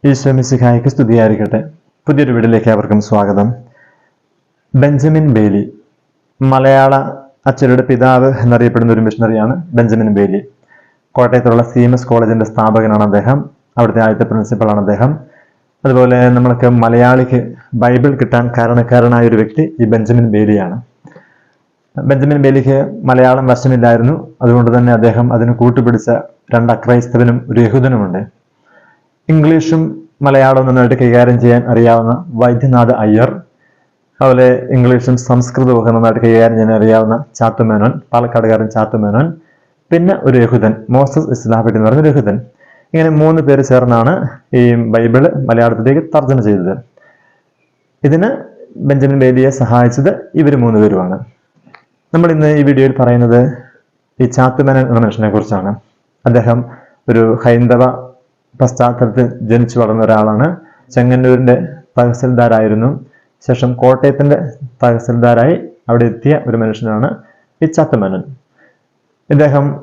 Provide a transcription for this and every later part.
ഈശോ മിശിഹായ്ക്ക് സ്തുതിയായിരിക്കട്ടെ. പുതിയൊരു വീഡിയോയിലേക്ക് അവർക്കും സ്വാഗതം. ബെഞ്ചമിൻ ബെയ്ലി, മലയാള അച്ചടിയുടെ പിതാവ് എന്നറിയപ്പെടുന്ന ഒരു മിഷണറിയാണ് ബെഞ്ചമിൻ ബെയ്ലി. കോട്ടയത്തുള്ള CMS കോളേജിന്റെ സ്ഥാപകനാണ് അദ്ദേഹം. അവിടുത്തെ ആദ്യത്തെ പ്രിൻസിപ്പളാണ് അദ്ദേഹം. അതുപോലെ നമ്മൾക്ക് മലയാളിക്ക് ബൈബിൾ കിട്ടാൻ കാരണക്കാരനായ ഒരു വ്യക്തി ഈ ബെഞ്ചമിൻ ബെയ്ലിയാണ്. ബെഞ്ചമിൻ ബെയ്ലിക്ക് മലയാളം വശമില്ലായിരുന്നു. അതുകൊണ്ട് തന്നെ അദ്ദേഹം അതിന് കൂട്ടുപിടിച്ച രണ്ട് അക്രൈസ്തവനും ഒരു യഹൂദനുമുണ്ട്. ഇംഗ്ലീഷും മലയാളവും നന്നായിട്ട് കൈകാര്യം ചെയ്യാൻ അറിയാവുന്ന വൈദ്യനാഥ് അയ്യർ, അതുപോലെ ഇംഗ്ലീഷും സംസ്കൃതവും ഒക്കെ നന്നായിട്ട് കൈകാര്യം ചെയ്യാൻ അറിയാവുന്ന ചാത്തുമേനോൻ, പാലക്കാടുകാരൻ ചാത്തുമേനോൻ, പിന്നെ ഒരു യഹൂദൻ മോസസ് ഇസ്ലാഫിഡ് എന്ന് പറയുന്ന ഒരു യഹൂദൻ. ഇങ്ങനെ 3 പേര് ചേർന്നാണ് ഈ ബൈബിള് മലയാളത്തിലേക്ക് തർജ്ജമ ചെയ്തത്. ഇതിന് ബെഞ്ചമിൻ ബെയ്ലിയെ സഹായിച്ചത് ഇവർ 3 പേരുമാണ്. നമ്മൾ ഇന്ന് ഈ വീഡിയോയിൽ പറയുന്നത് ഈ ചാത്തുമേനോൻ എന്ന മനുഷ്യനെ കുറിച്ചാണ്. അദ്ദേഹം ഒരു ഹൈന്ദവ പശ്ചാത്തലത്തിൽ ജനിച്ചു വളർന്ന ഒരാളാണ്. ചെങ്ങന്നൂരിന്റെ തഹസിൽദാരായിരുന്നു. ശേഷം കോട്ടയത്തിന്റെ തഹസിൽദാരായി അവിടെ എത്തിയ ഒരു മനുഷ്യനാണ് ഈ ചാത്തുമേനോൻ.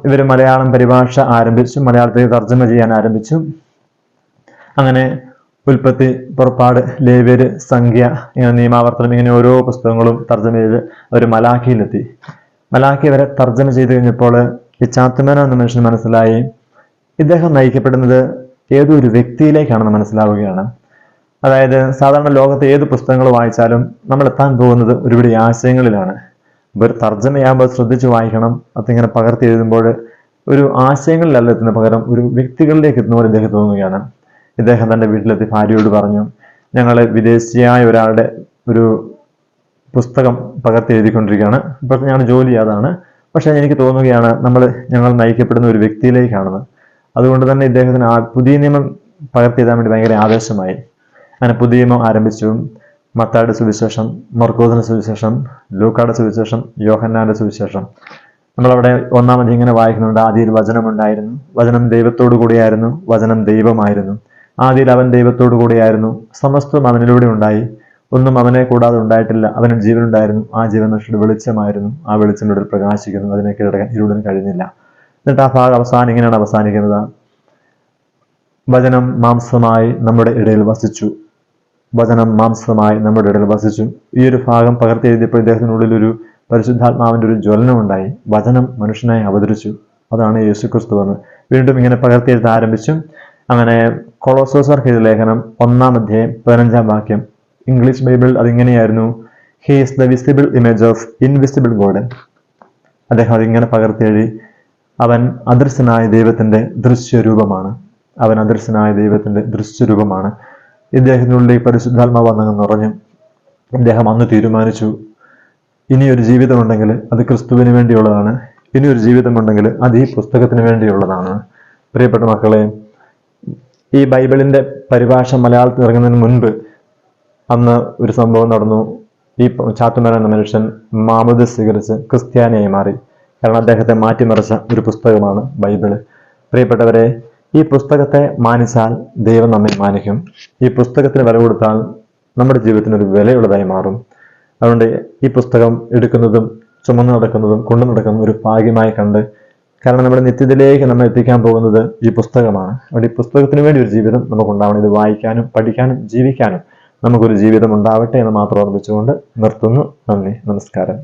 ഇവർ മലയാളം പരിഭാഷ ആരംഭിച്ചു, മലയാളത്തിൽ തർജ്ജമ ചെയ്യാൻ ആരംഭിച്ചു. അങ്ങനെ ഉൽപ്പത്തി, പുറപ്പാട്, ലേവ്യര്, സംഖ്യ, ഇങ്ങനെ നിയമാവർത്തനം, ഇങ്ങനെ ഓരോ പുസ്തകങ്ങളും തർജ്ജമ ചെയ്ത് അവർ മലാഖിയിലെത്തി. മലാഖി വരെ തർജ്ജമ ചെയ്ത് കഴിഞ്ഞപ്പോൾ ഈ ചാത്തുമേനോൻ എന്ന മനുഷ്യന് മനസ്സിലായി ഇദ്ദേഹം നയിക്കപ്പെടുന്നത് ഏതോ ഒരു വ്യക്തിയിലേക്കാണെന്ന് മനസ്സിലാവുകയാണ്. അതായത് സാധാരണ ലോകത്തെ ഏത് പുസ്തകങ്ങൾ വായിച്ചാലും നമ്മൾ എത്താൻ പോകുന്നത് ഒരുപിടി ആശയങ്ങളിലാണ്. ഒരു തർജ്ജമയാകുമ്പോൾ ശ്രദ്ധിച്ച് വായിക്കണം. അതിങ്ങനെ പകർത്തി എഴുതുമ്പോൾ ഒരു ആശയങ്ങളിലല്ല എത്തുന്ന, പകരം ഒരു വ്യക്തികളിലേക്ക് എത്തുന്ന പോലെ ഇദ്ദേഹം തോന്നുകയാണ്. ഇദ്ദേഹം തൻ്റെ വീട്ടിലെത്തി ഭാര്യയോട് പറഞ്ഞു, ഞങ്ങൾ വിദേശിയായ ഒരാളുടെ ഒരു പുസ്തകം പകർത്തി എഴുതിക്കൊണ്ടിരിക്കുകയാണ്. ഇപ്പോൾ ഞാൻ ജോലി അതാണ്. പക്ഷെ എനിക്ക് തോന്നുകയാണ് ഞങ്ങൾ നയിക്കപ്പെടുന്ന ഒരു വ്യക്തിയിലേക്കാണെന്ന്. അതുകൊണ്ട് തന്നെ ഇദ്ദേഹത്തിന് പുതിയ നിയമം പകർത്തി എഴുതാൻ വേണ്ടി ഭയങ്കര ആവേശമായി. അങ്ങനെ പുതിയ നിയമം ആരംഭിച്ചു. മത്തായിയുടെ സുവിശേഷം, മർക്കോസിന്റെ സുവിശേഷം, ലൂക്കായുടെ സുവിശേഷം, യോഹന്നാന്റെ സുവിശേഷം. നമ്മളവിടെ 1-ാം അധ്യായം ഇങ്ങനെ വായിക്കുന്നുണ്ട്. ആദിയിൽ വചനം ഉണ്ടായിരുന്നു, വചനം ദൈവത്തോടു കൂടിയായിരുന്നു, വചനം ദൈവമായിരുന്നു. ആദിയിൽ അവൻ ദൈവത്തോടു കൂടിയായിരുന്നു, സമസ്തം അവനിലൂടെ ഉണ്ടായി, ഒന്നും അവനെ കൂടാതെ ഉണ്ടായിട്ടില്ല. അവന് ജീവനുണ്ടായിരുന്നു, ആ ജീവൻ മനുഷ്യരുടെ വെളിച്ചമായിരുന്നു, ആ വെളിച്ചം പ്രകാശിക്കുന്നു, അതിനെ കീഴടക്കാൻ ഇരുളിന് കഴിഞ്ഞില്ല. എന്നിട്ട് ആ ഭാഗം ഇങ്ങനെയാണ് അവസാനിക്കുന്നത്. വചനം മാംസമായി നമ്മുടെ ഇടയിൽ വസിച്ചു, വചനം മാംസമായി നമ്മുടെ ഇടയിൽ വസിച്ചു. ഈ ഒരു ഭാഗം പകർത്തി എഴുതിയപ്പോൾ ഇദ്ദേഹത്തിനുള്ളിൽ ഒരു പരിശുദ്ധാത്മാവിന്റെ ഒരു ജ്വലനം ഉണ്ടായി. വചനം മനുഷ്യനായി അവതരിച്ചു, അതാണ് യേശുക്രിസ്തു എന്ന് വീണ്ടും ഇങ്ങനെ പകർത്തി എഴുതാൻ ആരംഭിച്ചു. അങ്ങനെ കൊളോസോസർക്ക് എഴുതിയ ലേഖനം 1-ാം അധ്യായം 15-ാം വാക്യം, ഇംഗ്ലീഷ് ബൈബിൾ അതിങ്ങനെയായിരുന്നു, he is the visible image of invisible God. അദ്ദേഹം അതിങ്ങനെ പകർത്തി എഴുതി, അവൻ അദൃശ്യനായ ദൈവത്തിന്റെ ദൃശ്യരൂപമാണ്, അവൻ അദൃശ്യനായ ദൈവത്തിന്റെ ദൃശ്യരൂപമാണ്. ഇദ്ദേഹത്തിനുള്ളിൽ പരിശുദ്ധാത്മാവ് വന്നങ്ങ് നിറഞ്ഞു. ഇദ്ദേഹം അന്ന് തീരുമാനിച്ചു, ഇനിയൊരു ജീവിതമുണ്ടെങ്കിൽ അത് ക്രിസ്തുവിന് വേണ്ടിയുള്ളതാണ്, ഇനിയൊരു ജീവിതമുണ്ടെങ്കിൽ അത് ഈ പുസ്തകത്തിന് വേണ്ടിയുള്ളതാണ്. പ്രിയപ്പെട്ട മക്കളെ, ഈ ബൈബിളിന്റെ പരിഭാഷ മലയാളത്തിൽ ഇറങ്ങുന്നതിന് മുൻപ് അന്ന് ഒരു സംഭവം നടന്നു. ഈ ചാത്തുമേനോൻ എന്ന മനുഷ്യൻ മാമുദ് സ്വീകരിച്ച് ക്രിസ്ത്യാനിയായി മാറി. കാരണം അദ്ദേഹത്തെ മാറ്റിമറിച്ച ഒരു പുസ്തകമാണ് ബൈബിള്. പ്രിയപ്പെട്ടവരെ, ഈ പുസ്തകത്തെ മാനിച്ചാൽ ദൈവം നമ്മെ മാനിക്കും. ഈ പുസ്തകത്തിന് വില കൊടുത്താൽ നമ്മുടെ ജീവിതത്തിന് ഒരു വിലയുള്ളതായി മാറും. അതുകൊണ്ട് ഈ പുസ്തകം എടുക്കുന്നതും ചുമന്നു നടക്കുന്നതും കൊണ്ടു നടക്കുന്നതും ഒരു ഭാഗ്യമായി കണ്ട്, കാരണം നമ്മുടെ നിത്യത്തിലേക്ക് നമ്മെ എത്തിക്കാൻ പോകുന്നത് ഈ പുസ്തകമാണ്. അതുകൊണ്ട് ഈ പുസ്തകത്തിന് വേണ്ടി ഒരു ജീവിതം നമുക്കുണ്ടാവണം. ഇത് വായിക്കാനും പഠിക്കാനും ജീവിക്കാനും നമുക്കൊരു ജീവിതം ഉണ്ടാവട്ടെ എന്ന് മാത്രം ഓർമ്മിച്ചുകൊണ്ട് നിർത്തുന്നു. നന്ദി, നമസ്കാരം.